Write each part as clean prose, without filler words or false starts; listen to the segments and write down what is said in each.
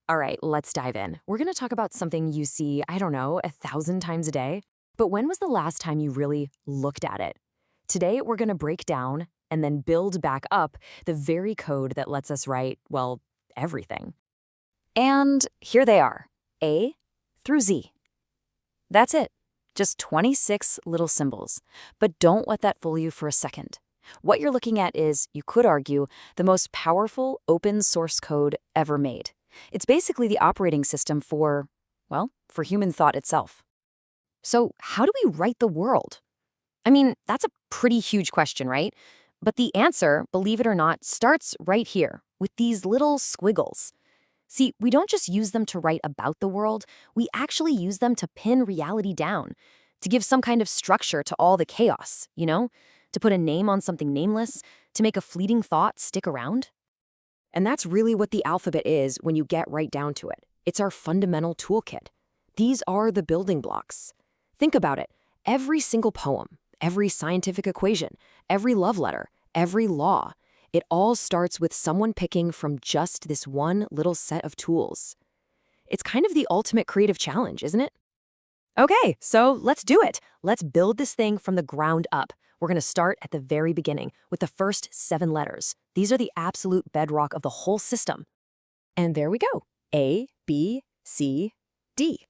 All right, let's dive in. We're going to talk about something you see, I don't know, 1,000 times a day. But when was the last time you really looked at it? Today, we're going to break down and then build back up the very code that lets us write, well, everything. And here they are, A through Z. That's it. Just 26 little symbols. But don't let that fool you for a second. What you're looking at is, you could argue, the most powerful open source code ever made. It's basically the operating system for, well, for human thought itself. So, how do we write the world? I mean, that's a pretty huge question, right? But the answer, believe it or not, starts right here with these little squiggles. See, we don't just use them to write about the world, we actually use them to pin reality down, to give some kind of structure to all the chaos, to put a name on something nameless, to make a fleeting thought stick around. And that's really what the alphabet is when you get right down to it. It's our fundamental toolkit. These are the building blocks. Think about it. Every single poem, every scientific equation, every love letter, every law, it all starts with someone picking from just this one little set of tools. It's kind of the ultimate creative challenge, isn't it? Okay, so let's do it. Let's build this thing from the ground up. We're going to start at the very beginning with the first 7 letters. These are the absolute bedrock of the whole system. And there we go. A, B, C, D.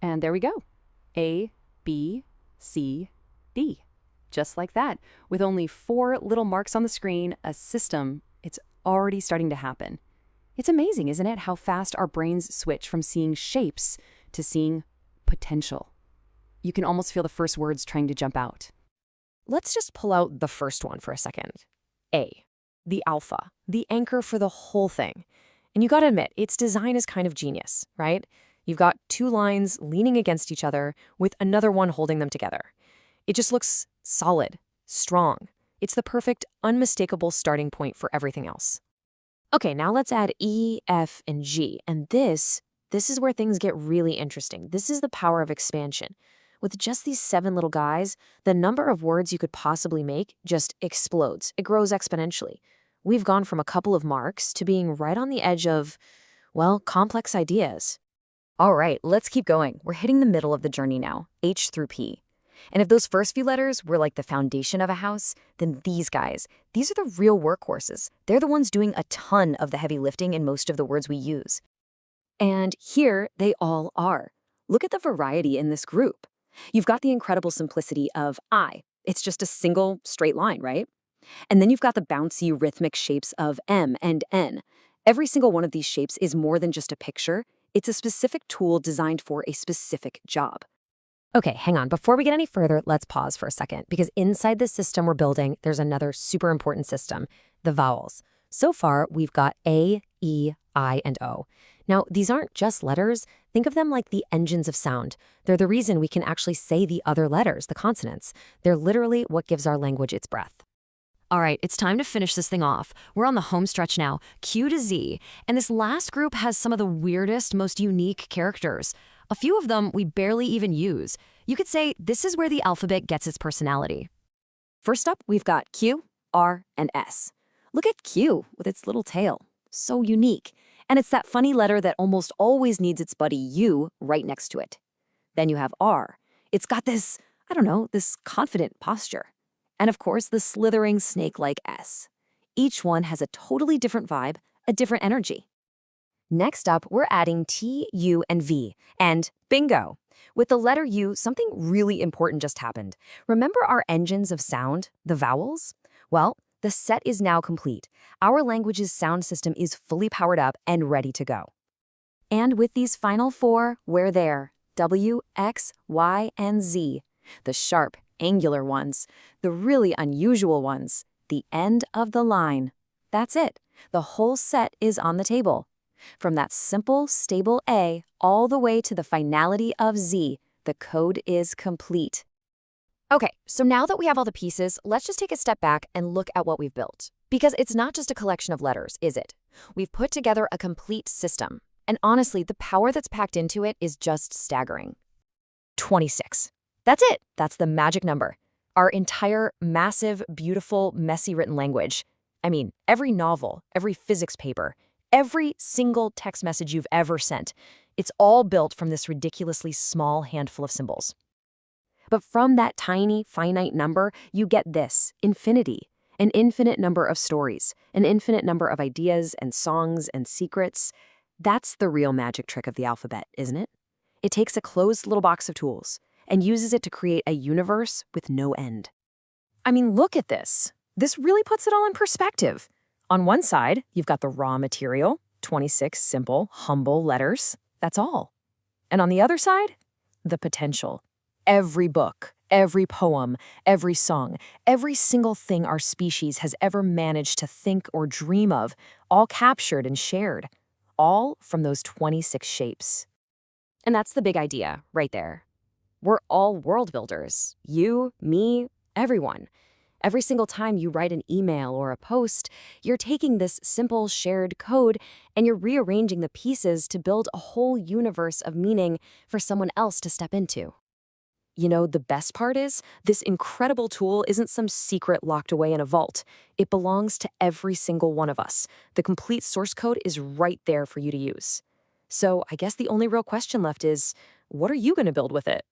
And there we go. A, B, C, D. Just like that. With only 4 little marks on the screen, a system, it's already starting to happen. It's amazing, isn't it, how fast our brains switch from seeing shapes to seeing potential. You can almost feel the first words trying to jump out. Let's just pull out the first one for a second. A, the alpha, the anchor for the whole thing. And you gotta admit, its design is kind of genius, right? You've got 2 lines leaning against each other with another one holding them together. It just looks solid, strong. It's the perfect, unmistakable starting point for everything else. Okay, now let's add E, F, and G. And this is where things get really interesting. This is the power of expansion. With just these 7 little guys, the number of words you could possibly make just explodes. It grows exponentially. We've gone from a couple of marks to being right on the edge of, well, complex ideas. All right, let's keep going. We're hitting the middle of the journey now, H through P. And if those first few letters were like the foundation of a house, then these guys, these are the real workhorses. They're the ones doing a ton of the heavy lifting in most of the words we use. And here they all are. Look at the variety in this group. You've got the incredible simplicity of I. It's just a single straight line, right? And then you've got the bouncy rhythmic shapes of M and N. Every single one of these shapes is more than just a picture. It's a specific tool designed for a specific job. Okay, hang on. Before we get any further, let's pause for a second, because inside this system we're building, there's another super important system, the vowels. So far, we've got A, E, I, and O. Now, these aren't just letters. Think of them like the engines of sound. They're the reason we can actually say the other letters, the consonants. They're literally what gives our language its breath. All right, it's time to finish this thing off. We're on the home stretch now, Q to Z, and this last group has some of the weirdest, most unique characters. A few of them we barely even use. You could say this is where the alphabet gets its personality. First up, we've got Q, R, and S. Look at Q with its little tail. So unique. And it's that funny letter that almost always needs its buddy U right next to it. Then you have R. It's got this, this confident posture. And of course, the slithering snake-like S. Each one has a totally different vibe, a different energy. Next up, we're adding T, U, and V. And bingo! With the letter U, something really important just happened. Remember our engines of sound, the vowels? Well, the set is now complete. Our language's sound system is fully powered up and ready to go. And with these final 4, we're there. W, X, Y, and Z. The sharp, angular ones. The really unusual ones. The end of the line. That's it. The whole set is on the table. From that simple, stable A all the way to the finality of Z, the code is complete. Okay, so now that we have all the pieces, let's just take a step back and look at what we've built. Because it's not just a collection of letters, is it? We've put together a complete system. And honestly, the power that's packed into it is just staggering. 26. That's it. That's the magic number. Our entire massive, beautiful, messy written language. I mean, every novel, every physics paper, every single text message you've ever sent, it's all built from this ridiculously small handful of symbols. But from that tiny, finite number, you get this, infinity, an infinite number of stories, an infinite number of ideas and songs and secrets. That's the real magic trick of the alphabet, isn't it? It takes a closed little box of tools and uses it to create a universe with no end. I mean, look at this. This really puts it all in perspective. On one side, you've got the raw material, 26 simple, humble letters. That's all. And on the other side, the potential. Every book, every poem, every song, every single thing our species has ever managed to think or dream of, all captured and shared. All from those 26 shapes. And that's the big idea right there. We're all world builders. You, me, everyone. Every single time you write an email or a post, you're taking this simple shared code and you're rearranging the pieces to build a whole universe of meaning for someone else to step into. You know, the best part is, this incredible tool isn't some secret locked away in a vault. It belongs to every single one of us. The complete source code is right there for you to use. So I guess the only real question left is, what are you going to build with it?